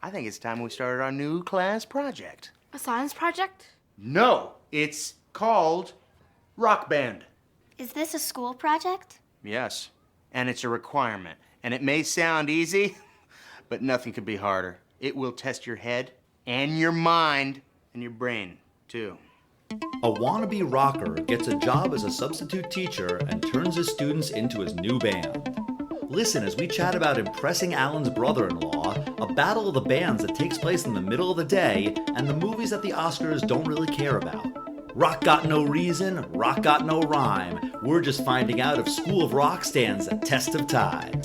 I think it's time we started our new class project. A science project? No, it's called Rock Band. Is this a school project? Yes, and it's a requirement. And it may sound easy, but nothing could be harder. It will test your head and your mind and your brain, too. A wannabe rocker gets a job as a substitute teacher and turns his students into his new band. Listen as we chat about impressing Alan's brother-in-law, a battle of the bands that takes place in the middle of the day, and the movies that the Oscars don't really care about. Rock got no reason, rock got no rhyme. We're just finding out if School of Rock stands the test of time.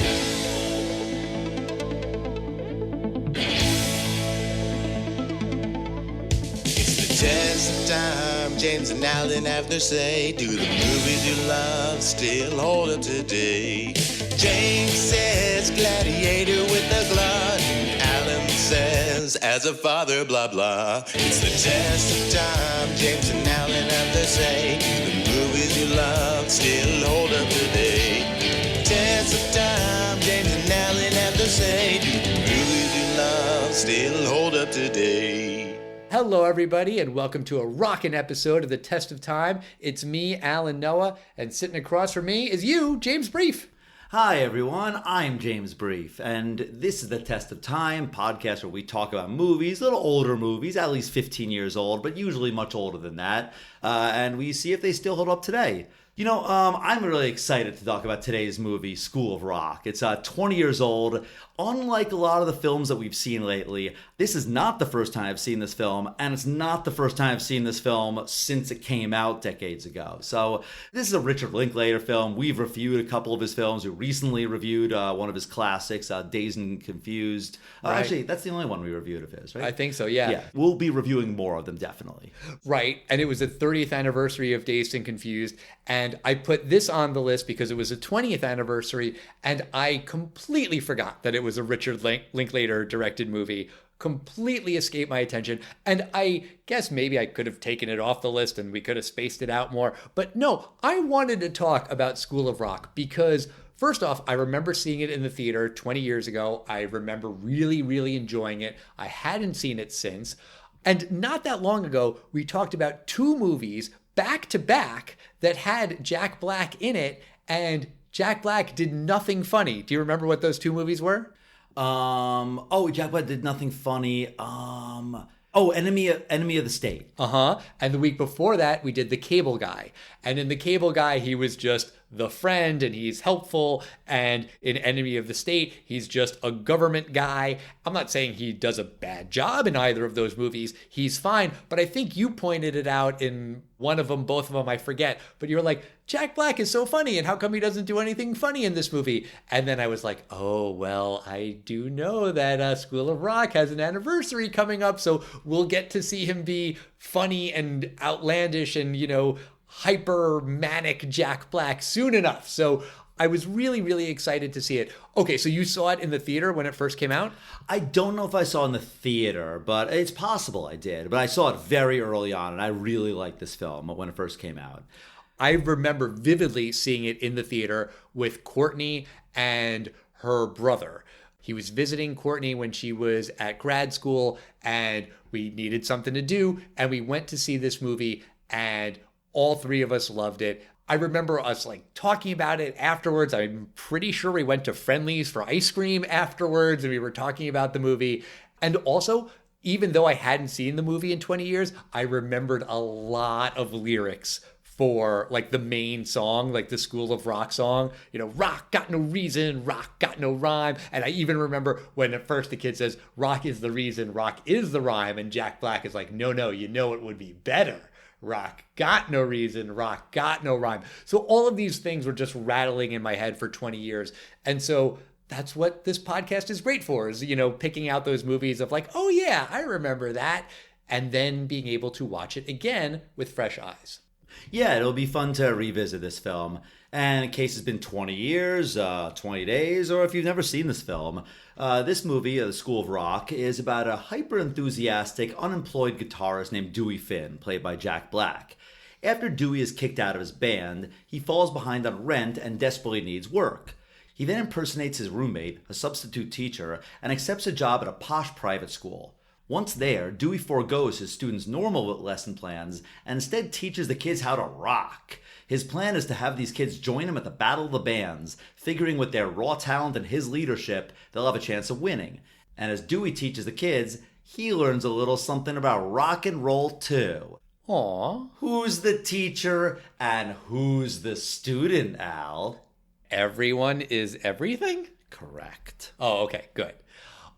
Test of time, James and Alan have their say. Do the movies you love still hold up today? James says gladiator with a glut. Alan says as a father, blah blah. It's the test of time, James and Alan have their say. Do the movies you love still hold up today? Test of time, James and Alan have their say. Do the movies you love still hold up today? Hello, everybody, and welcome to a rockin' episode of The Test of Time. It's me, Alan Noah, and sitting across from me is you, James Brief. Hi, everyone. I'm James Brief, and this is The Test of Time, podcast where we talk about movies, little older movies, at least 15 years old, but usually much older than that, and we see if they still hold up today. You know, I'm really excited to talk about today's movie, School of Rock. It's 20 years old. Unlike a lot of the films that we've seen lately, this is not the first time I've seen this film, and it's not the first time I've seen this film since it came out decades ago. So this is a Richard Linklater film. We've reviewed a couple of his films. We recently reviewed one of his classics, Dazed and Confused. Right. Actually, that's the only one we reviewed of his, right? I think so, yeah. Yeah, we'll be reviewing more of them, definitely. Right, and it was the 30th anniversary of Dazed and Confused, and I put this on the list because it was the 20th anniversary, and I completely forgot that it was a Richard Linklater directed movie. Completely escaped my attention, and I guess maybe I could have taken it off the list and we could have spaced it out more, but no, I wanted to talk about School of Rock because first off, I remember seeing it in the theater 20 years ago. I remember really, really enjoying it. I hadn't seen it since, and not that long ago, we talked about two movies back to back that had Jack Black in it, and Jack Black did nothing funny. Do you remember what those two movies were? Jack Black did nothing funny. Enemy of the State. And the week before that, we did The Cable Guy. And in The Cable Guy, he was just the friend and he's helpful. And in Enemy of the State, he's just a government guy. I'm not saying he does a bad job in either of those movies. He's fine. But I think you pointed it out in one of them, both of them, I forget. But you were like, Jack Black is so funny, and how come he doesn't do anything funny in this movie? And then I was like, oh, well, I do know that School of Rock has an anniversary coming up, so we'll get to see him be funny and outlandish and, hyper manic Jack Black soon enough. So I was really, really excited to see it. Okay, so you saw it in the theater when it first came out? I don't know if I saw it in the theater, but it's possible I did. But I saw it very early on, and I really liked this film when it first came out. I remember vividly seeing it in the theater with Courtney and her brother. He was visiting Courtney when she was at grad school, and we needed something to do, and we went to see this movie, and all three of us loved it. I remember us talking about it afterwards. I'm pretty sure we went to Friendly's for ice cream afterwards, and we were talking about the movie. And also, even though I hadn't seen the movie in 20 years, I remembered a lot of lyrics for the main song, the School of Rock song, rock got no reason, rock got no rhyme. And I even remember when at first the kid says, rock is the reason, rock is the rhyme. And Jack Black is like, no, it would be better. Rock got no reason, rock got no rhyme. So all of these things were just rattling in my head for 20 years. And so that's what this podcast is great for, is, picking out those movies of oh yeah, I remember that. And then being able to watch it again with fresh eyes. Yeah, it'll be fun to revisit this film. And in case it's been 20 years, 20 days, or if you've never seen this film, this movie, The School of Rock, is about a hyper-enthusiastic, unemployed guitarist named Dewey Finn, played by Jack Black. After Dewey is kicked out of his band, he falls behind on rent and desperately needs work. He then impersonates his roommate, a substitute teacher, and accepts a job at a posh private school. Once there, Dewey forgoes his students' normal lesson plans and instead teaches the kids how to rock. His plan is to have these kids join him at the Battle of the Bands, figuring with their raw talent and his leadership, they'll have a chance of winning. And as Dewey teaches the kids, he learns a little something about rock and roll too. Aw. Who's the teacher and who's the student, Al? Everyone is everything? Correct. Oh, okay, good.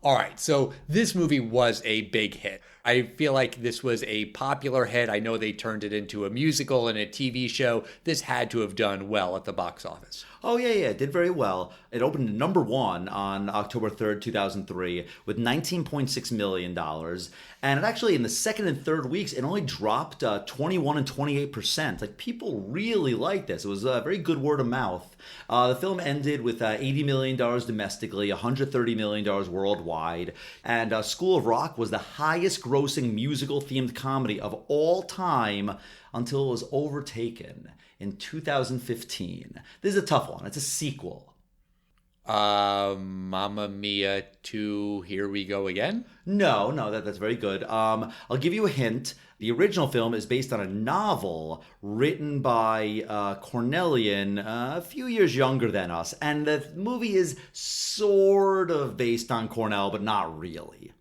All right, so this movie was a big hit. I feel like this was a popular hit. I know they turned it into a musical and a TV show. This had to have done well at the box office. Oh, yeah, it did very well. It opened at number 1 on October 3rd, 2003, with $19.6 million. And it actually, in the second and third weeks, it only dropped 21 and 28%. Like, people really liked this. It was a very good word of mouth. The film ended with $80 million domestically, $130 million worldwide. And School of Rock was the highest grossing musical-themed comedy of all time until it was overtaken in 2015. This is a tough one. It's a sequel. Mamma Mia 2, Here We Go Again? No, that's very good. I'll give you a hint. The original film is based on a novel written by Cornelian, a few years younger than us. And the movie is sort of based on Cornell, but not really.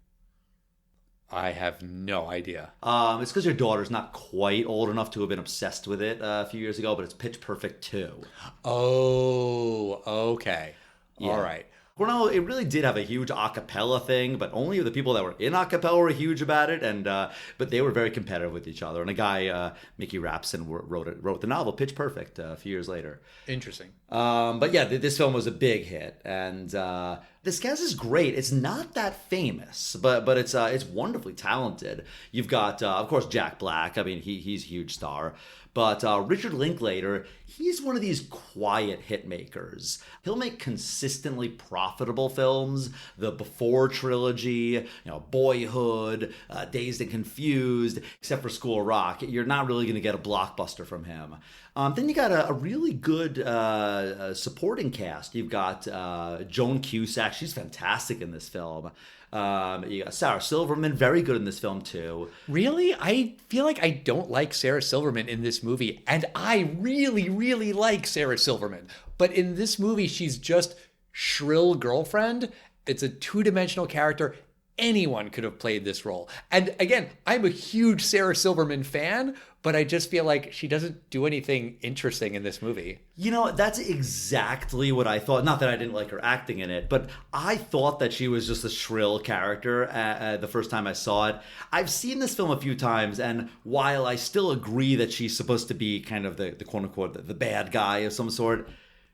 I have no idea. It's because your daughter's not quite old enough to have been obsessed with it a few years ago, but it's Pitch Perfect 2. Oh, okay. Yeah. All right. Cornell, it really did have a huge a cappella thing, but only the people that were in a cappella were huge about it, and but they were very competitive with each other. And a guy, Mickey Rapson, wrote the novel Pitch Perfect a few years later. Interesting. But yeah, this film was a big hit, and this cast is great. It's not that famous, but it's wonderfully talented. You've got, of course, Jack Black. I mean, he's a huge star. But Richard Linklater, he's one of these quiet hit makers. He'll make consistently profitable films. The Before trilogy, Boyhood, Dazed and Confused, except for School of Rock. You're not really going to get a blockbuster from him. Then you got a really good supporting cast. You've got Joan Cusack. She's fantastic in this film. You got Sarah Silverman, very good in this film too. Really? I feel like I don't like Sarah Silverman in this movie, and I really, really like Sarah Silverman. But in this movie, she's just shrill girlfriend. It's a two-dimensional character. Anyone could have played this role. And again, I'm a huge Sarah Silverman fan, but I just feel like she doesn't do anything interesting in this movie. That's exactly what I thought. Not that I didn't like her acting in it, but I thought that she was just a shrill character the first time I saw it. I've seen this film a few times, and while I still agree that she's supposed to be kind of the quote-unquote the bad guy of some sort,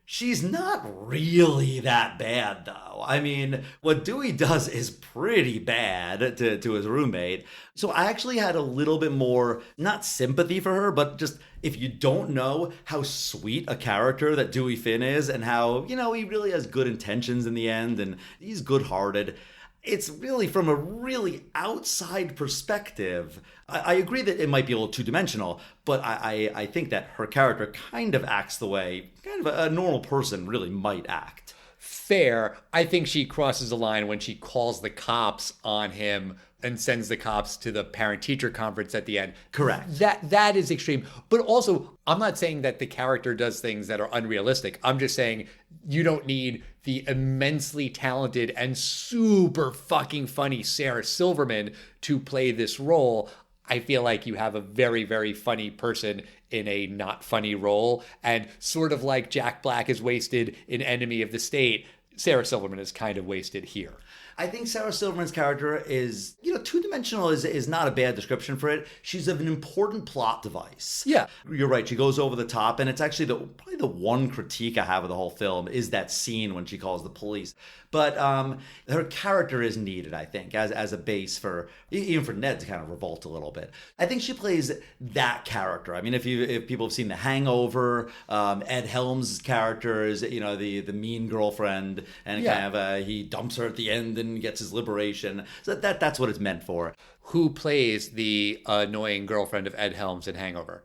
she's not really that bad, though. I mean, what Dewey does is pretty bad to his roommate. So I actually had a little bit more, not sympathy for her, but just if you don't know how sweet a character that Dewey Finn is and how, he really has good intentions in the end and he's good-hearted, it's really from a really outside perspective. I agree that it might be a little two-dimensional, but I think that her character kind of acts the way kind of a normal person really might act. Fair. I think she crosses the line when she calls the cops on him and sends the cops to the parent-teacher conference at the end. Correct. That is extreme. But also, I'm not saying that the character does things that are unrealistic. I'm just saying you don't need the immensely talented and super fucking funny Sarah Silverman to play this role. I feel like you have a very, very funny person in a not funny role. And sort of like Jack Black is wasted in Enemy of the State, Sarah Silverman is kind of wasted here. I think Sarah Silverman's character is, two-dimensional is not a bad description for it. She's an important plot device. Yeah. You're right. She goes over the top, and it's actually probably the one critique I have of the whole film is that scene when she calls the police. But her character is needed, I think, as a base for, even for Ned to kind of revolt a little bit. I think she plays that character. I mean, if people have seen The Hangover, Ed Helms' character is, the mean girlfriend, and kind of he dumps her at the end and gets his liberation. So that's what it's meant for. Who plays the annoying girlfriend of Ed Helms in Hangover?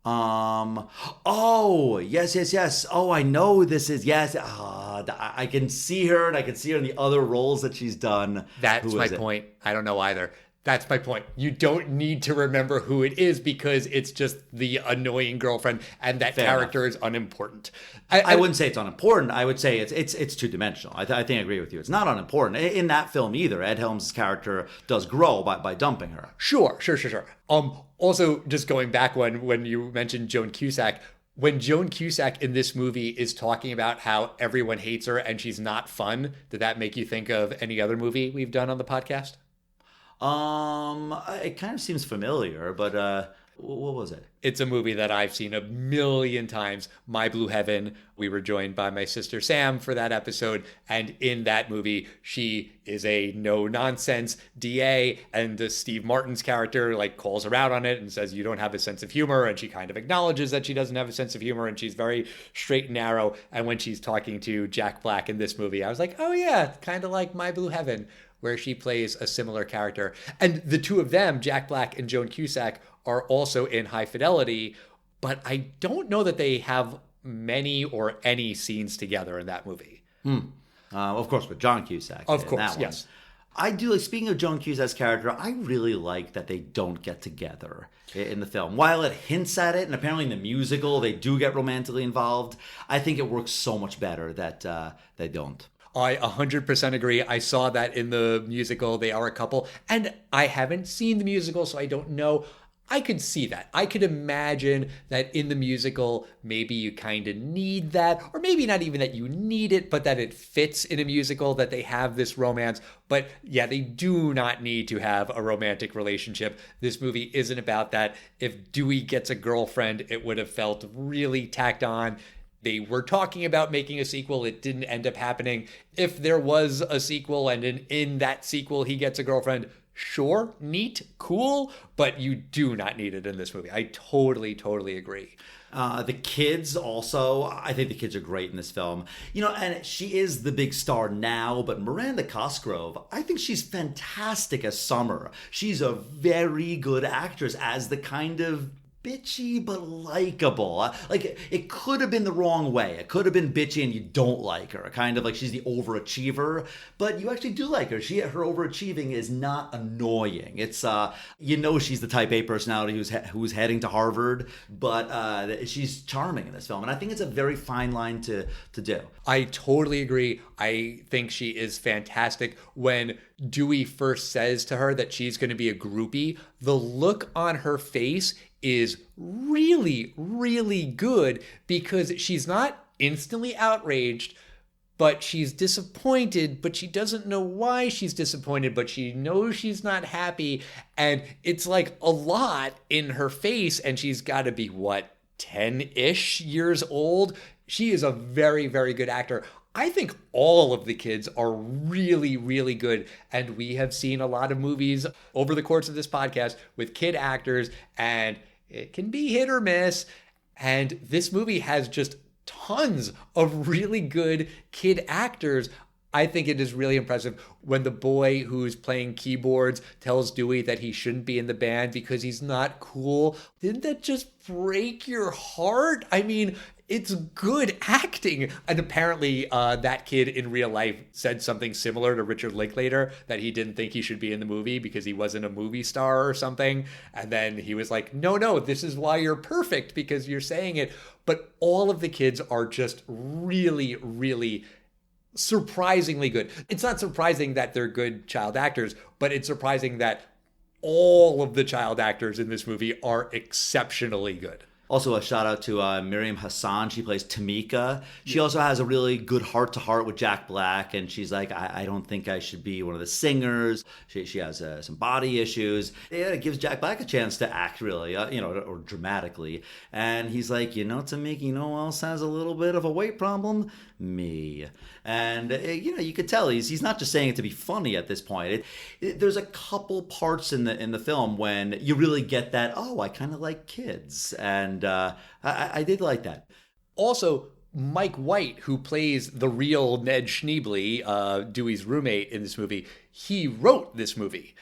Oh, yes. Oh, I know this is, yes. I can see her, and I can see her in the other roles that she's done. That's Who my is it? point. I don't know either. That's my point. You don't need to remember who it is because it's just the annoying girlfriend, and that Fair character is unimportant. I wouldn't say it's unimportant. I would say it's two dimensional. I think I agree with you. It's not unimportant in that film either. Ed Helms' character does grow by dumping her. Sure. Also, just going back when you mentioned Joan Cusack, when Joan Cusack in this movie is talking about how everyone hates her and she's not fun, did that make you think of any other movie we've done on the podcast? It kind of seems familiar, but what was it? It's a movie that I've seen a million times. My Blue Heaven. We were joined by my sister Sam for that episode. And in that movie, she is a no-nonsense DA. And Steve Martin's character calls her out on it and says, you don't have a sense of humor. And she kind of acknowledges that she doesn't have a sense of humor. And she's very straight and narrow. And when she's talking to Jack Black in this movie, I was like, oh yeah, kind of like My Blue Heaven, where she plays a similar character. And the two of them, Jack Black and Joan Cusack, are also in High Fidelity, but I don't know that they have many or any scenes together in that movie. Of course, with John Cusack. Of in course, that one. yes. I do, speaking of Joan Cusack's character, I really like that they don't get together in the film. While it hints at it, and apparently in the musical they do get romantically involved, I think it works so much better that they don't. I 100% agree. I saw that in the musical. They are a couple. And I haven't seen the musical, so I don't know. I could see that. I could imagine that in the musical, maybe you kind of need that, or maybe not even that you need it, but that it fits in a musical, that they have this romance. But yeah, they do not need to have a romantic relationship. This movie isn't about that. If Dewey gets a girlfriend, it would have felt really tacked on. They were talking about making a sequel. It didn't end up happening. If there was a sequel and in that sequel he gets a girlfriend, sure, neat, cool, but you do not need it in this movie. I totally agree. The kids also, I think the kids are great in this film. And she is the big star now, but Miranda Cosgrove, I think she's fantastic as Summer. She's a very good actress as the kind of bitchy but likable. It could have been the wrong way. It could have been bitchy and you don't like her. Kind of like she's the overachiever, but you actually do like her. Her overachieving is not annoying. It's she's the type A personality who's heading to Harvard, but she's charming in this film, and I think it's a very fine line to do. I totally agree. I think she is fantastic. When Dewey first says to her that she's going to be a groupie, the look on her face is really good because she's not instantly outraged, but she's disappointed, but she doesn't know why she's disappointed, but she knows she's not happy. And it's like a lot in her face, and she's got to be, 10-ish years old? She is a very good actor. I think all of the kids are really good, and we have seen a lot of movies over the course of this podcast with kid actors, and it can be hit or miss. And this movie has just tons of really good kid actors. I think it is really impressive when the boy who's playing keyboards tells Dewey that he shouldn't be in the band because he's not cool. Didn't that just break your heart? I mean, it's good acting. And apparently that kid in real life said something similar to Richard Linklater, that he didn't think he should be in the movie because he wasn't a movie star or something. And then he was like, no, this is why you're perfect, because you're saying it. But all of the kids are just really surprisingly good. It's not surprising that they're good child actors, but it's surprising that all of the child actors in this movie are exceptionally good. Also, a shout out to Miriam Hassan. She plays Tamika. She also has a really good heart-to-heart with Jack Black, and she's like, I don't think I should be one of the singers. She has some body issues. It gives Jack Black a chance to act really, or dramatically. And he's like, Tamika, who else has a little bit of a weight problem? Me. And, you could tell he's not just saying it to be funny at this point. There's a couple parts in the film when you really get that, I kind of like kids. And I did like that. Also, Mike White, who plays the real Ned Schneebly, Dewey's roommate in this movie, he wrote this movie.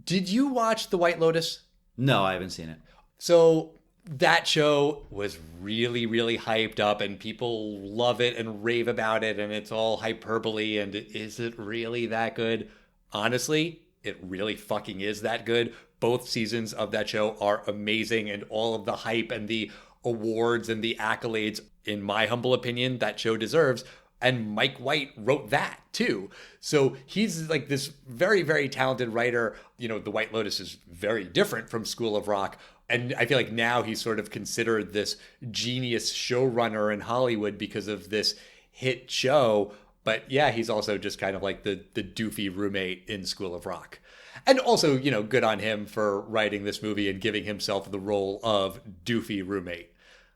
Did you watch The White Lotus? No, I haven't seen it. So That show was really, really hyped up, and people love it and rave about it, and it's all hyperbole, and is it really that good? Honestly, it really fucking is that good. Both seasons of that show are amazing, and all of the hype and the awards and the accolades, in my humble opinion, that show deserves. And Mike White wrote that too. So he's like this very, very talented writer. You know, The White Lotus is very different from School of Rock. And I feel like now he's sort of considered this genius showrunner in Hollywood because of this hit show. But yeah, he's also just kind of like the doofy roommate in School of Rock. And also, you know, good on him for writing this movie and giving himself the role of doofy roommate.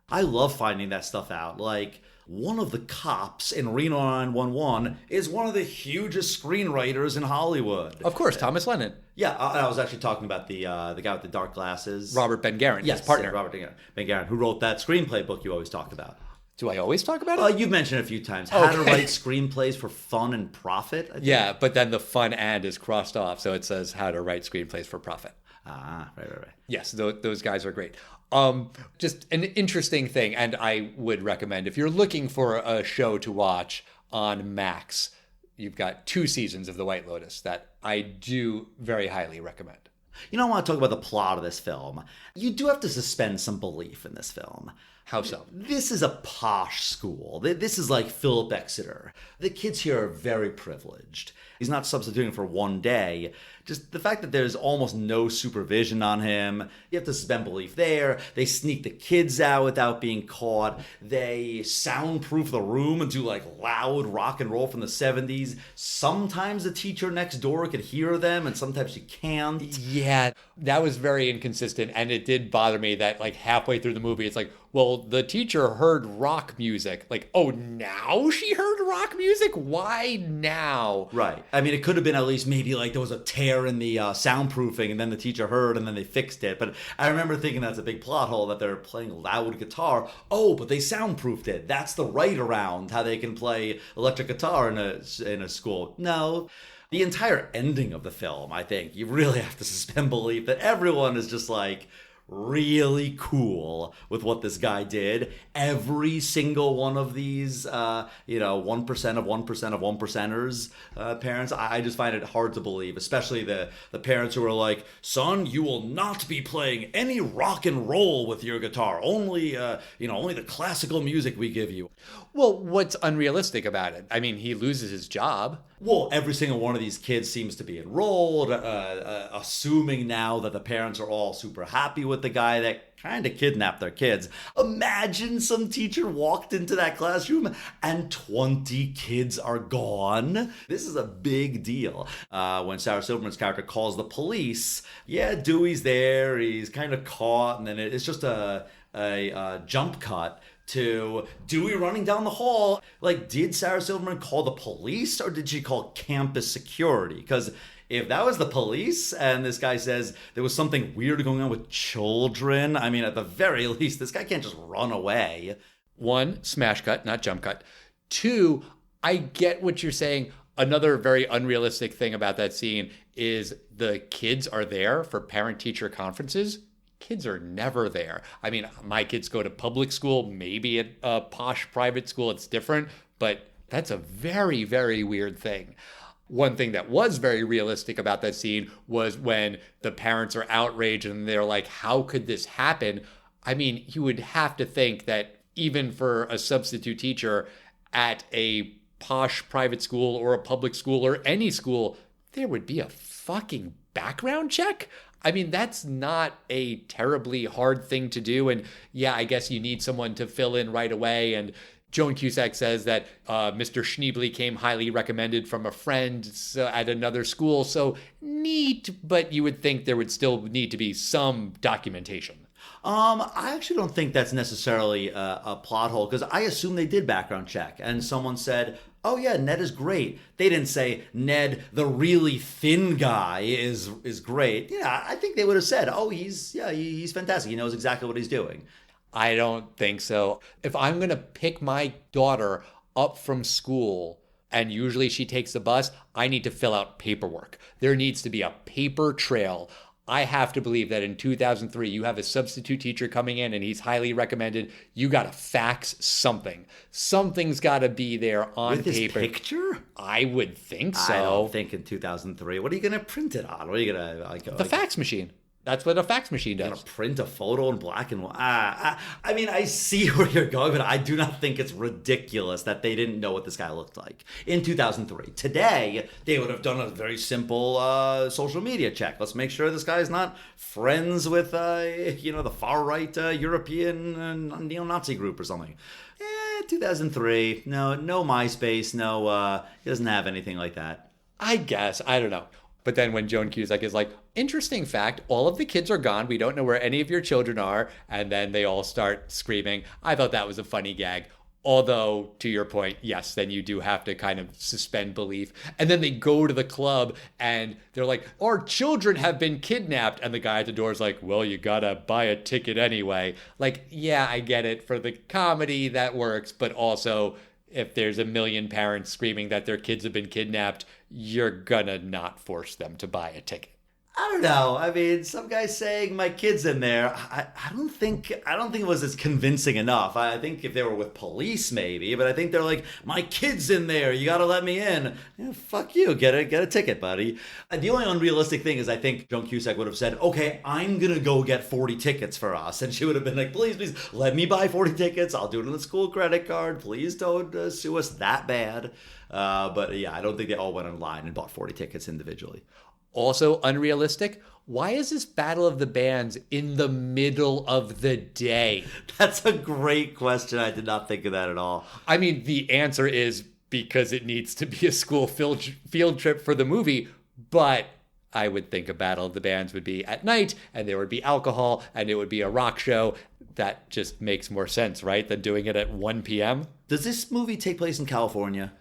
I love finding that stuff out. Like, one of the cops in Reno 911 is one of the hugest screenwriters in Hollywood. Of course, Thomas Lennon. Yeah, I was actually talking about the guy with the dark glasses. Robert Ben Garant, yes, his partner. Yeah, Robert Ben Garant, who wrote that screenplay book you always talked about. Do I always talk about it? You've mentioned it a few times. How to write screenplays for fun and profit, I think. Yeah, but then the fun and is crossed off, so it says how to write screenplays for profit. Ah, right. Yes, those guys are great. Just an interesting thing, and I would recommend if you're looking for a show to watch on Max, you've got 2 seasons of The White Lotus that I do very highly recommend. You know, I want to talk about the plot of this film. You do have to suspend some belief in this film. How so? This is a posh school. This is like Philip Exeter. The kids here are very privileged. He's not substituting for one day. Just the fact that there's almost no supervision on him. You have to suspend belief there. They sneak the kids out without being caught. They soundproof the room and do like loud rock and roll from the 70s. Sometimes the teacher next door could hear them and sometimes she can't. Yeah, that was very inconsistent, and it did bother me that like halfway through the movie it's like, well, the teacher heard rock music. Like, oh, now she heard rock music? Why now? Right. I mean, it could have been at least maybe like there was a tear in the soundproofing and then the teacher heard and then they fixed it. But I remember thinking that's a big plot hole that they're playing loud guitar. Oh, but they soundproofed it. That's the right around how they can play electric guitar in a school. No. The entire ending of the film, I think, you really have to suspend belief that everyone is just like really cool with what this guy did. Every single one of these, 1% of 1% of 1%ers parents, I just find it hard to believe, especially the parents who are like, son, you will not be playing any rock and roll with your guitar. Only the classical music we give you. Well, what's unrealistic about it? I mean, he loses his job. Well, every single one of these kids seems to be enrolled, assuming now that the parents are all super happy with the guy that kind of kidnapped their kids. Imagine some teacher walked into that classroom and 20 kids are gone. This is a big deal. When Sarah Silverman's character calls the police, yeah, Dewey's there, he's kind of caught, and then it's just a jump cut to Dewey running down the hall. Like, did Sarah Silverman call the police or did she call campus security? Because if that was the police and this guy says there was something weird going on with children, I mean, at the very least, this guy can't just run away. 1, smash cut, not jump cut. 2, I get what you're saying. Another very unrealistic thing about that scene is the kids are there for parent-teacher conferences. Kids are never there. I mean, my kids go to public school, maybe at a posh private school, it's different, but that's a very, very weird thing. One thing that was very realistic about that scene was when the parents are outraged and they're like, how could this happen? I mean, you would have to think that even for a substitute teacher at a posh private school or a public school or any school, there would be a fucking background check. I mean, that's not a terribly hard thing to do. And yeah, I guess you need someone to fill in right away. And Joan Cusack says that Mr. Schneebly came highly recommended from a friend at another school. So neat, but you would think there would still need to be some documentation. I actually don't think that's necessarily a plot hole, because I assume they did background check and someone said, oh yeah, Ned is great. They didn't say, Ned, the really thin guy is great. Yeah, I think they would have said, oh, he's fantastic. He knows exactly what he's doing. I don't think so. If I'm going to pick my daughter up from school, and usually she takes the bus, I need to fill out paperwork. There needs to be a paper trail. I have to believe that in 2003, you have a substitute teacher coming in and he's highly recommended. You got to fax something. Something's got to be there on With his paper. picture? I would think so. I don't think in 2003. What are you going to print it on? What are you going to... The fax machine. That's what a fax machine Gonna does. print a photo in black and white. I mean, I see where you're going, but I do not think it's ridiculous that they didn't know what this guy looked like in 2003. Today, they would have done a very simple social media check. Let's make sure this guy's not friends with, the far-right European neo-Nazi group or something. 2003. No MySpace. No, he doesn't have anything like that. I guess. I don't know. But then when Joan Cusack is like, interesting fact, all of the kids are gone. We don't know where any of your children are. And then they all start screaming. I thought that was a funny gag. Although, to your point, yes, then you do have to kind of suspend belief. And then they go to the club and they're like, our children have been kidnapped. And the guy at the door is like, well, you gotta buy a ticket anyway. Like, yeah, I get it. For the comedy, that works. But also, if there's a million parents screaming that their kids have been kidnapped, you're gonna not force them to buy a ticket. I don't know. I mean, some guy saying my kid's in there. I don't think it was as convincing enough. I think if they were with police, maybe, but I think they're like, my kid's in there. You got to let me in. Yeah, fuck you. Get a ticket, buddy. The only unrealistic thing is I think Joan Cusack would have said, okay, I'm gonna go get 40 tickets for us, and she would have been like, please, let me buy 40 tickets. I'll do it on the school credit card. Please don't sue us that bad. But yeah, I don't think they all went online and bought 40 tickets individually. Also unrealistic, why is this Battle of the Bands in the middle of the day? That's a great question. I did not think of that at all. I mean, the answer is because it needs to be a school field trip for the movie, but I would think a Battle of the Bands would be at night, and there would be alcohol, and it would be a rock show. That just makes more sense, right, than doing it at 1 p.m.? Does this movie take place in California?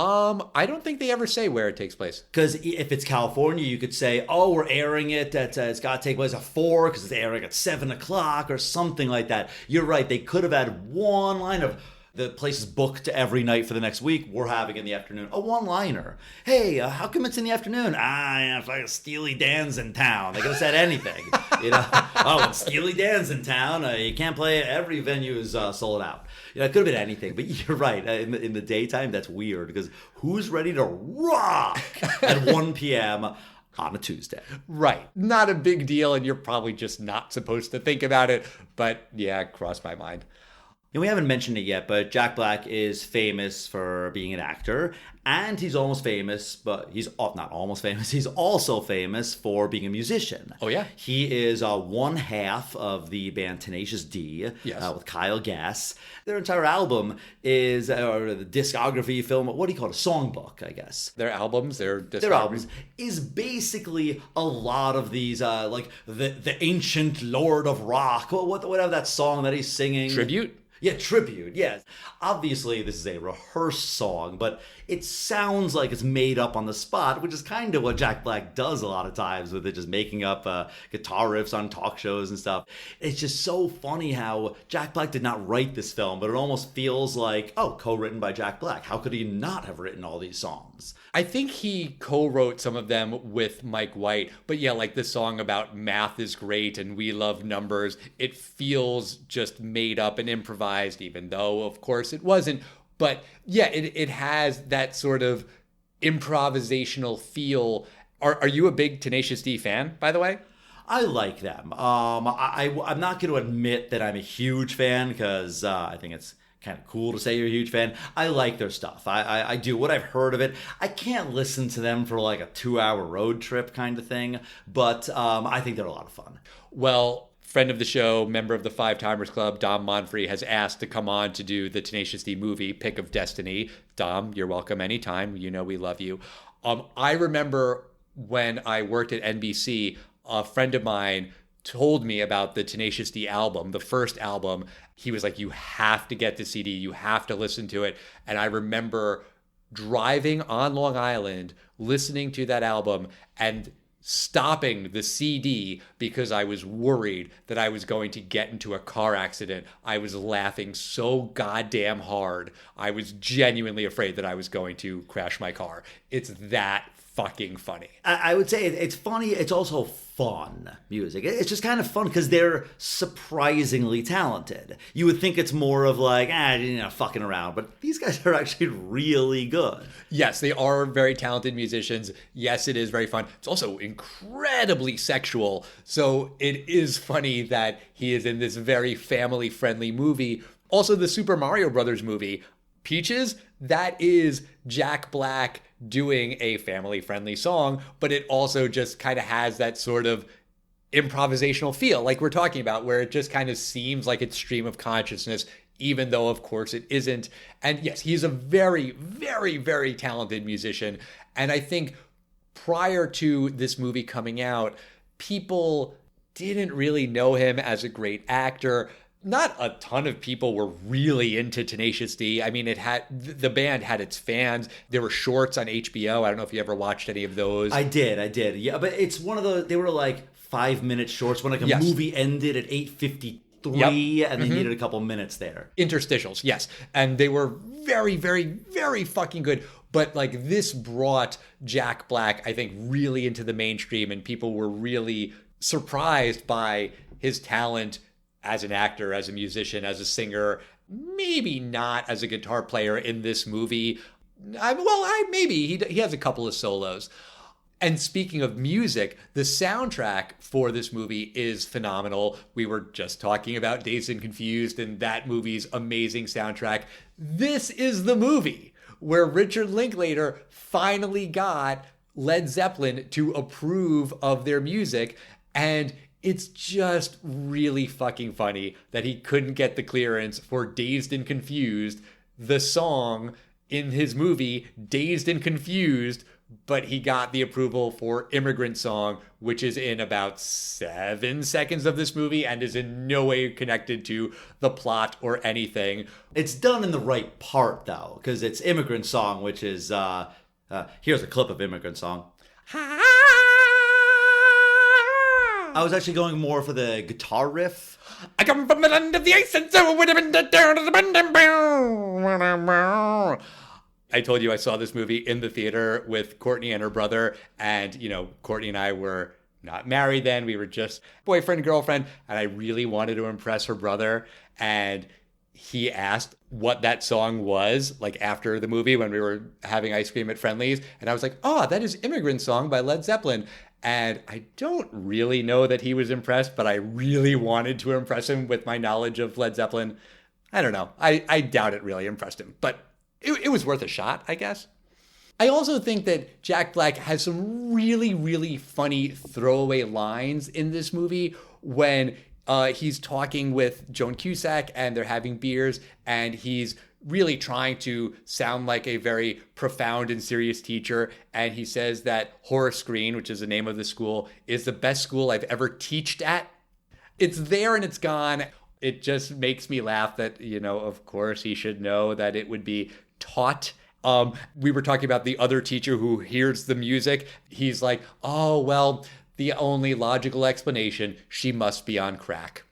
I don't think they ever say where it takes place. Because if it's California, you could say, oh, we're airing it at, it's got to take place at 4 because it's airing at 7 o'clock or something like that. You're right. They could have had one line of the place is booked every night for the next week. We're having in the afternoon a one-liner. Hey, how come it's in the afternoon? It's like Steely Dan's in town. They could have said anything. Oh, when Steely Dan's in town, you can't play it. Every venue is sold out. It could have been anything, but you're right. In the daytime, that's weird because who's ready to rock at 1 p.m. on a Tuesday? Right. Not a big deal, and you're probably just not supposed to think about it. But yeah, it crossed my mind. And we haven't mentioned it yet, but Jack Black is famous for being an actor, and he's almost famous, but he's not almost famous. He's also famous for being a musician. Oh, yeah? He is one half of the band Tenacious D with Kyle Gass. Their entire album is, or the discography film, what do you call it? A songbook, I guess. Their albums, their albums is basically a lot of these, like the ancient Lord of Rock. Whatever that song that he's singing. Tribute? Yeah, tribute, yes. Obviously, this is a rehearsed song, but it sounds like it's made up on the spot, which is kind of what Jack Black does a lot of times with it, just making up guitar riffs on talk shows and stuff. It's just so funny how Jack Black did not write this film, but it almost feels like, oh, co-written by Jack Black. How could he not have written all these songs? I think he co-wrote some of them with Mike White, but yeah, like the song about math is great and we love numbers, it feels just made up and improvised, even though, of course, it wasn't. But yeah, it has that sort of improvisational feel. Are you a big Tenacious D fan, by the way? I like them. I'm not going to admit that I'm a huge fan because I think it's kind of cool to say you're a huge fan. I like their stuff. I do. What I've heard of it, I can't listen to them for like a 2-hour road trip kind of thing, but I think they're a lot of fun. Well, friend of the show, member of the Five Timers Club, Dom Monfrey, has asked to come on to do the Tenacious D movie, Pick of Destiny. Dom, you're welcome anytime. You know we love you. I remember when I worked at NBC, a friend of mine told me about the Tenacious D album, the first album. He was like, you have to get the CD, you have to listen to it. And I remember driving on Long Island, listening to that album, and stopping the CD because I was worried that I was going to get into a car accident. I was laughing so goddamn hard. I was genuinely afraid that I was going to crash my car. It's that fucking funny. I would say it's funny. It's also fun music. It's just kind of fun because they're surprisingly talented. You would think it's more of like, fucking around. But these guys are actually really good. Yes, they are very talented musicians. Yes, it is very fun. It's also incredibly sexual. So it is funny that he is in this very family-friendly movie. Also, the Super Mario Brothers movie, Peaches, that is Jack Black doing a family-friendly song, but it also just kind of has that sort of improvisational feel like we're talking about, where it just kind of seems like it's stream of consciousness, even though, of course, it isn't. And yes, he's a very, very, very talented musician. And I think prior to this movie coming out, people didn't really know him as a great actor. Not a ton of people were really into Tenacious D. I mean, the band had its fans. There were shorts on HBO. I don't know if you ever watched any of those. I did. Yeah, but it's one of those, they were like 5-minute shorts when like a movie ended at 8:53 and they needed a couple minutes there. Interstitials, yes. And they were very, very, very fucking good. But like this brought Jack Black, I think, really into the mainstream, and people were really surprised by his talent as an actor, as a musician, as a singer, maybe not as a guitar player in this movie. Maybe he has a couple of solos. And speaking of music, the soundtrack for this movie is phenomenal. We were just talking about Dazed and Confused and that movie's amazing soundtrack. This is the movie where Richard Linklater finally got Led Zeppelin to approve of their music, and it's just really fucking funny that he couldn't get the clearance for Dazed and Confused, the song in his movie Dazed and Confused, but he got the approval for Immigrant Song, which is in about 7 seconds of this movie and is in no way connected to the plot or anything. It's done in the right part, though, because it's Immigrant Song, which is, here's a clip of Immigrant Song. I was actually going more for the guitar riff. I come from the land of the ice and so would have been down to the I told you I saw this movie in the theater with Courtney and her brother, and, Courtney and I were not married then. We were just boyfriend, girlfriend, and I really wanted to impress her brother, and he asked what that song was, like after the movie when we were having ice cream at Friendly's, and I was like, oh, that is Immigrant Song by Led Zeppelin. And I don't really know that he was impressed, but I really wanted to impress him with my knowledge of Led Zeppelin. I don't know. I doubt it really impressed him, but it was worth a shot, I guess. I also think that Jack Black has some really, really funny throwaway lines in this movie when he's talking with Joan Cusack and they're having beers, and he's really trying to sound like a very profound and serious teacher. And he says that Horace Green, which is the name of the school, is the best school I've ever teached at. It's there and it's gone. It just makes me laugh that, of course he should know that it would be taught. We were talking about the other teacher who hears the music. He's like, oh, well, the only logical explanation, she must be on crack.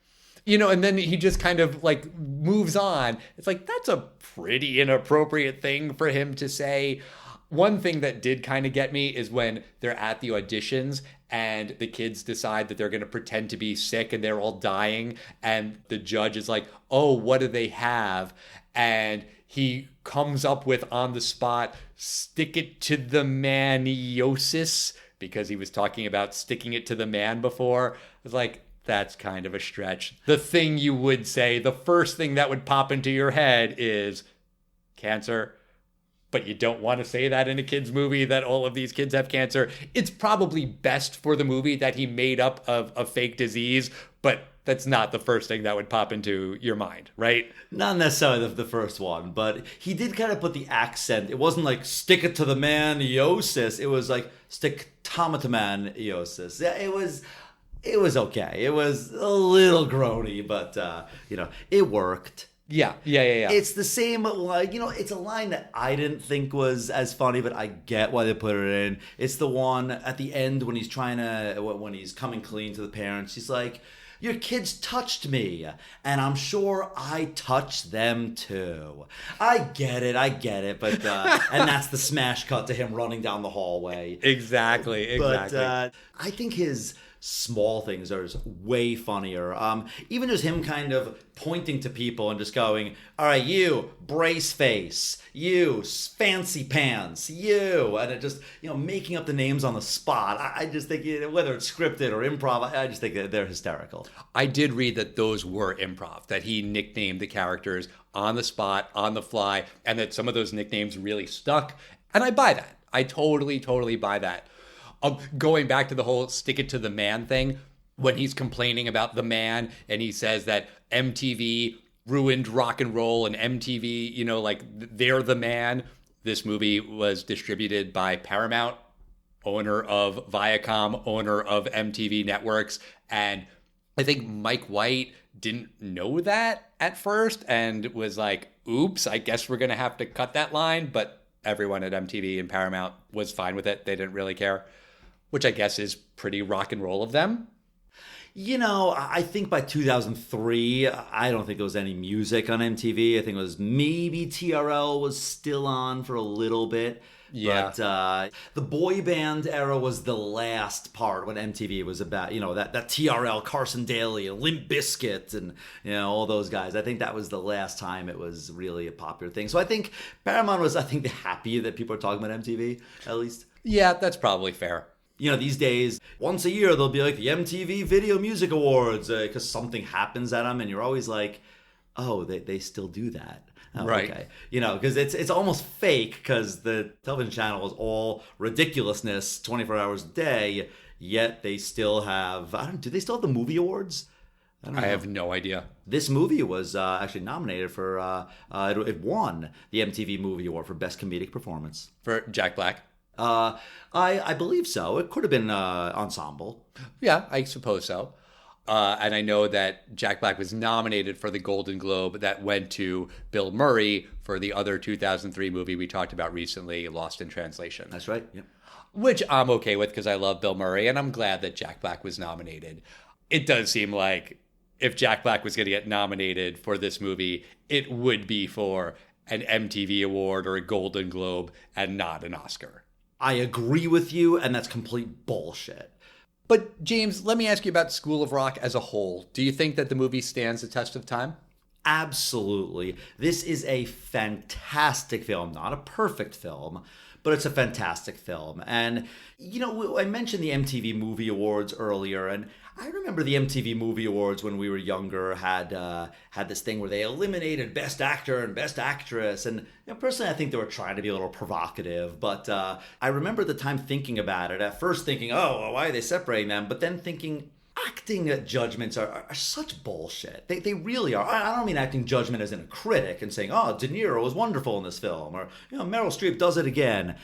And then he just kind of like moves on. It's like, that's a pretty inappropriate thing for him to say. One thing that did kind of get me is when they're at the auditions and the kids decide that they're going to pretend to be sick and they're all dying. And the judge is like, oh, what do they have? And he comes up with on the spot, stick it to the maniosis, because he was talking about sticking it to the man before. It's like, that's kind of a stretch. The thing you would say, the first thing that would pop into your head is cancer. But you don't want to say that in a kid's movie, that all of these kids have cancer. It's probably best for the movie that he made up a fake disease, but that's not the first thing that would pop into your mind, right? Not necessarily the first one, but he did kind of put the accent. It wasn't like stick it to the maniosis. It was like stick tomatomaniosis. Yeah, it was okay. It was a little groany, but, it worked. Yeah. It's the same, like, it's a line that I didn't think was as funny, but I get why they put it in. It's the one at the end when he's coming clean to the parents. He's like, Your kids touched me, and I'm sure I touched them too. I get it, but and that's the smash cut to him running down the hallway. Exactly. But I think his small things are way funnier. Even just him kind of pointing to people and just going, all right, you, brace face, you, fancy pants, you, and it just, making up the names on the spot. I just think, whether it's scripted or improv, I just think that they're hysterical. I did read that those were improv, that he nicknamed the characters on the spot, on the fly, and that some of those nicknames really stuck. And I buy that. I totally buy that. Going back to the whole stick it to the man thing, when he's complaining about the man and he says that MTV ruined rock and roll and MTV, they're the man. This movie was distributed by Paramount, owner of Viacom, owner of MTV Networks. And I think Mike White didn't know that at first and was like, oops, I guess we're going to have to cut that line. But everyone at MTV and Paramount was fine with it. They didn't really care, which I guess is pretty rock and roll of them. I think by 2003, I don't think there was any music on MTV. I think it was maybe TRL was still on for a little bit. Yeah. But the boy band era was the last part when MTV was about, that TRL, Carson Daly, and Limp Bizkit, and, all those guys. I think that was the last time it was really a popular thing. So I think Paramount was, happy that people are talking about MTV, at least. Yeah, that's probably fair. These days, once a year, there'll be like the MTV Video Music Awards because something happens at them, and you're always like, oh, they still do that. Oh, right. Okay. Because it's almost fake because the television channel is all ridiculousness 24 hours a day, yet they still have, do they still have the movie awards? I have no idea. This movie was actually nominated for, it won the MTV Movie Award for Best Comedic Performance. For Jack Black? I believe so. It could have been ensemble. Yeah, I suppose so. And I know that Jack Black was nominated for the Golden Globe that went to Bill Murray for the other 2003 movie we talked about recently, Lost in Translation. That's right. Yeah. Which I'm okay with because I love Bill Murray, and I'm glad that Jack Black was nominated. It does seem like if Jack Black was going to get nominated for this movie, it would be for an MTV award or a Golden Globe and not an Oscar. I agree with you, and that's complete bullshit. But James, let me ask you about School of Rock as a whole. Do you think that the movie stands the test of time? Absolutely. This is a fantastic film, not a perfect film, but it's a fantastic film. And, I mentioned the MTV Movie Awards earlier, and I remember the MTV Movie Awards when we were younger had this thing where they eliminated Best Actor and Best Actress. And personally, I think they were trying to be a little provocative. But I remember the time thinking about it, at first thinking, oh, well, why are they separating them? But then thinking, acting judgments are such bullshit. They really are. I don't mean acting judgment as in a critic and saying, oh, De Niro was wonderful in this film, or Meryl Streep does it again.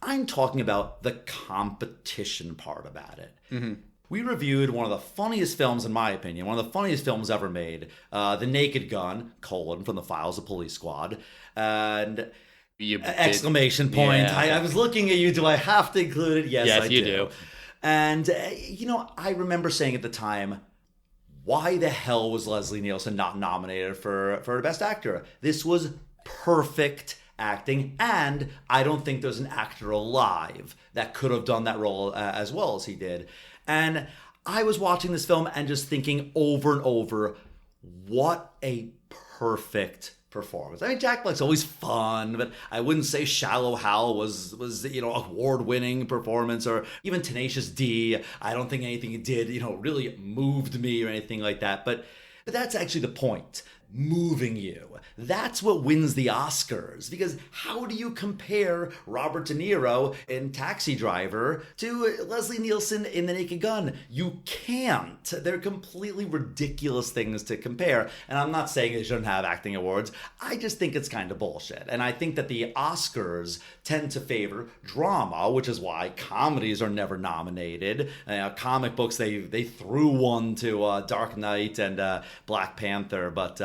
I'm talking about the competition part about it. Mm-hmm. We reviewed one of the funniest films, in my opinion, one of the funniest films ever made, The Naked Gun, from the Files of Police Squad, and exclamation point. Yeah. I was looking at you. Do I have to include it? Yes, I you do. And, I remember saying at the time, why the hell was Leslie Nielsen not nominated for Best Actor? This was perfect acting, and I don't think there's an actor alive that could have done that role as well as he did. And I was watching this film and just thinking over and over, what a perfect performance. I mean, Jack Black's always fun, but I wouldn't say Shallow Hal was award-winning performance, or even Tenacious D. I don't think anything he did, really moved me or anything like that. But that's actually the point. Moving you. That's what wins the Oscars. Because how do you compare Robert De Niro in Taxi Driver to Leslie Nielsen in The Naked Gun? You can't. They're completely ridiculous things to compare. And I'm not saying they shouldn't have acting awards. I just think it's kind of bullshit. And I think that the Oscars tend to favor drama, which is why comedies are never nominated. Comic books, they threw one to Dark Knight and Black Panther, but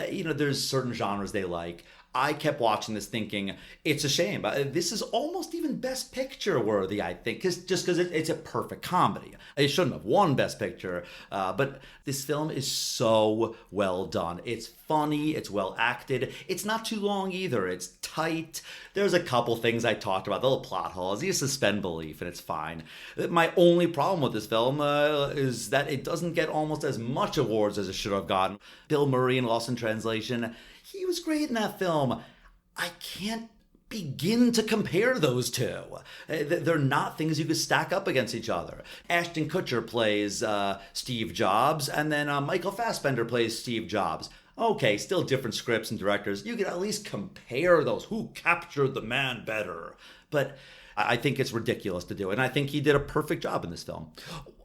there's certain genres they like. I kept watching this thinking, it's a shame. This is almost even Best Picture worthy, I think, just because it's a perfect comedy. It shouldn't have won Best Picture, but this film is so well done. It's funny, it's well acted, it's not too long either, it's tight. There's a couple things I talked about, the little plot holes, you suspend belief and it's fine. My only problem with this film is that it doesn't get almost as much awards as it should have gotten. Bill Murray in Lost in Translation, he was great in that film. I can't begin to compare those two. They're not things you could stack up against each other. Ashton Kutcher plays Steve Jobs, and then Michael Fassbender plays Steve Jobs. Okay, still different scripts and directors. You could at least compare those. Who captured the man better? But I think it's ridiculous to do it, and I think he did a perfect job in this film.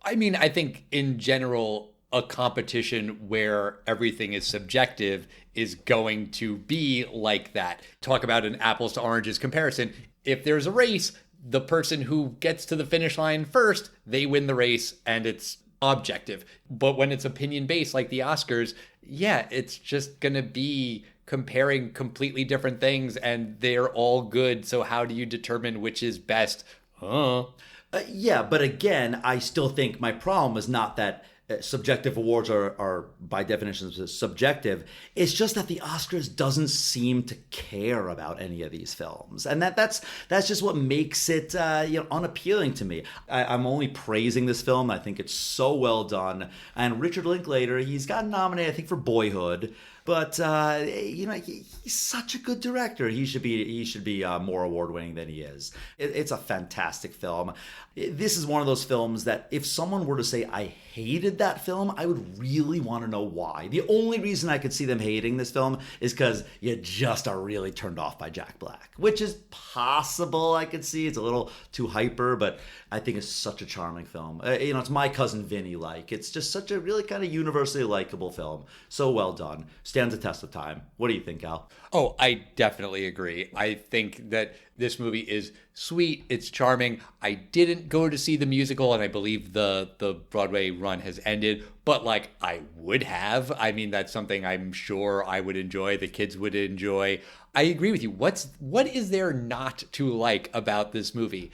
I mean, I think in general, a competition where everything is subjective is going to be like that. Talk about an apples to oranges comparison. If there's a race, the person who gets to the finish line first, they win the race and it's objective. But when it's opinion based like the Oscars, yeah, it's just going to be comparing completely different things and they're all good. So how do you determine which is best? Yeah, but again, I still think my problem is not that subjective awards are by definition subjective. It's just that the Oscars doesn't seem to care about any of these films, and that's just what makes it unappealing to me. I'm only praising this film. I think it's so well done. And Richard Linklater, he's gotten nominated, I think, for Boyhood. But he's such a good director. He should be more award winning than he is. It's a fantastic film. This is one of those films that if someone were to say I hated that film, I would really want to know why. The only reason I could see them hating this film is because you just are really turned off by Jack Black, which is possible. I could see it's a little too hyper, but I think it's such a charming film. It's My Cousin Vinny like. It's just such a really kind of universally likable film. So well done. Stands the test of time. What do you think, Al? Oh, I definitely agree. I think that this movie is sweet. It's charming. I didn't go to see the musical, and I believe the Broadway run has ended, but I would have. I mean, that's something I'm sure I would enjoy. The kids would enjoy. I agree with you. What is there not to like about this movie?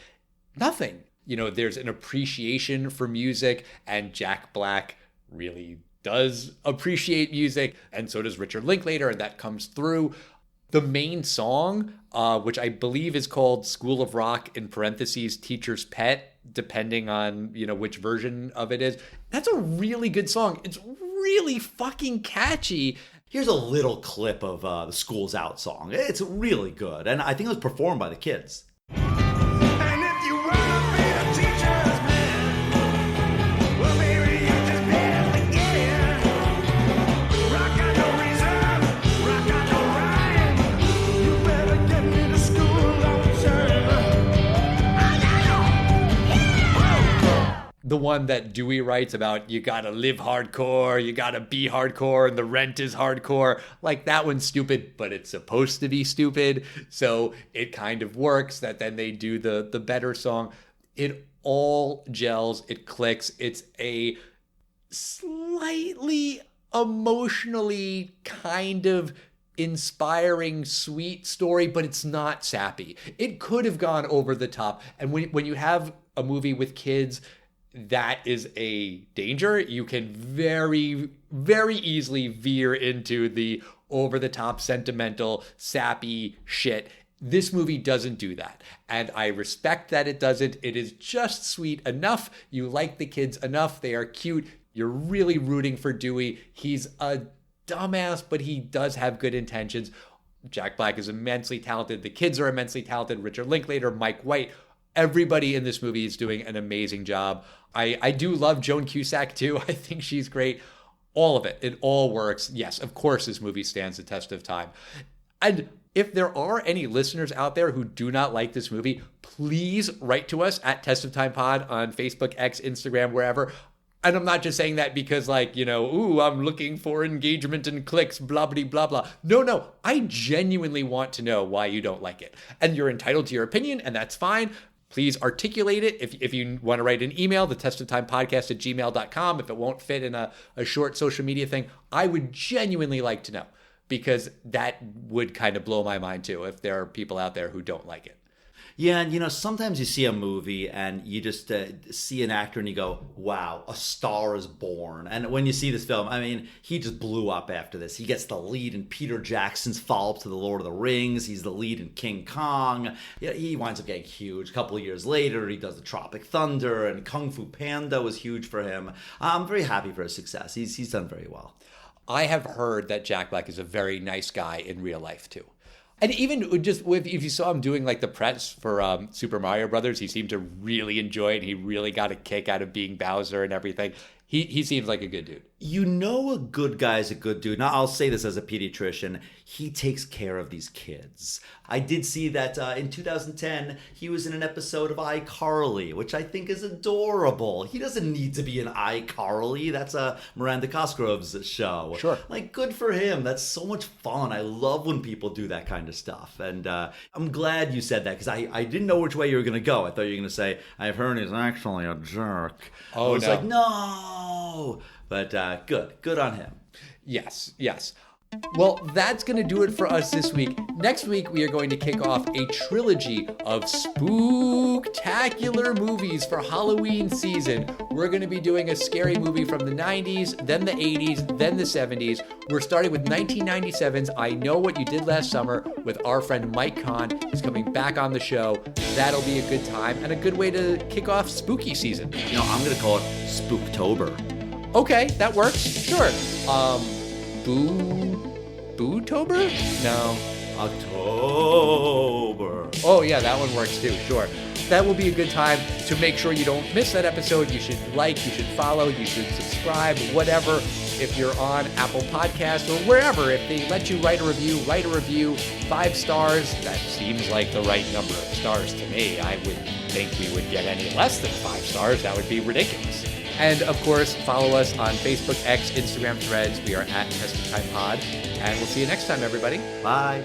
Nothing. There's an appreciation for music, and Jack Black really does appreciate music, and so does Richard Linklater, and that comes through. The main song, which I believe is called School of Rock, in parentheses, Teacher's Pet, depending on, which version of it is. That's a really good song. It's really fucking catchy. Here's a little clip of the School's Out song. It's really good, and I think it was performed by the kids. And if you wanna be a teacher's man, well, maybe you just better get in. Rock got no reason, rock got no rhyme. You better get me to school on time. The one that Dewey writes about, you gotta live hardcore, you gotta be hardcore, and the rent is hardcore. That one's stupid, but it's supposed to be stupid. So it kind of works that then they do the better song. It all gels, it clicks. It's a slightly emotionally kind of inspiring, sweet story, but it's not sappy. It could have gone over the top. And when you have a movie with kids, that is a danger. You can very, very easily veer into the over-the-top, sentimental, sappy shit. This movie doesn't do that. And I respect that it doesn't. It is just sweet enough. You like the kids enough. They are cute. You're really rooting for Dewey. He's a dumbass, but he does have good intentions. Jack Black is immensely talented. The kids are immensely talented. Richard Linklater, Mike White. Everybody in this movie is doing an amazing job. I do love Joan Cusack too. I think she's great. All of it. It all works. Yes, of course this movie stands the test of time. And if there are any listeners out there who do not like this movie, please write to us at Test of Time Pod on Facebook, X, Instagram, wherever. And I'm not just saying that because I'm looking for engagement and clicks, blah, blah, blah, blah. No, I genuinely want to know why you don't like it. And you're entitled to your opinion, and that's fine. Please articulate it. If you want to write an email, the testoftimepodcast@gmail.com. If it won't fit in a short social media thing, I would genuinely like to know. because that would kind of blow my mind too if there are people out there who don't like it. Yeah, and sometimes you see a movie and you just see an actor and you go, wow, a star is born. And when you see this film, I mean, he just blew up after this. He gets the lead in Peter Jackson's follow-up to The Lord of the Rings. He's the lead in King Kong. Yeah, he winds up getting huge. A couple of years later, he does the Tropic Thunder, and Kung Fu Panda was huge for him. I'm very happy for his success. He's done very well. I have heard that Jack Black is a very nice guy in real life too. And even just if you saw him doing like the press for Super Mario Brothers, he seemed to really enjoy it. He really got a kick out of being Bowser and everything. He seems like a good dude. A good guy is a good dude. Now, I'll say this as a pediatrician. He takes care of these kids. I did see that in 2010, he was in an episode of iCarly, which I think is adorable. He doesn't need to be in iCarly. That's Miranda Cosgrove's show. Sure. Like, good for him. That's so much fun. I love when people do that kind of stuff. And I'm glad you said that, because I didn't know which way you were going to go. I thought you were going to say, I've heard he's actually a jerk. Oh, I was no. like, no. But good on him. Yes. Well, that's going to do it for us this week. Next week, we are going to kick off a trilogy of spooktacular movies for Halloween season. We're going to be doing a scary movie from the 90s, then the 80s, then the 70s. We're starting with 1997's I Know What You Did Last Summer with our friend Mike Kahn. He's coming back on the show. That'll be a good time and a good way to kick off spooky season. I'm going to call it Spooktober. Okay, that works. Sure. Bootober? No. October. Oh, yeah, that one works too, sure. That will be a good time to make sure you don't miss that episode. You should like, you should follow, you should subscribe, whatever. If you're on Apple Podcasts or wherever, if they let you write a review, 5 stars. That seems like the right number of stars to me. I wouldn't think we would get any less than 5 stars. That would be ridiculous. And of course, follow us on Facebook, X, Instagram, Threads. We are at Test of Time Pod. And we'll see you next time, everybody. Bye.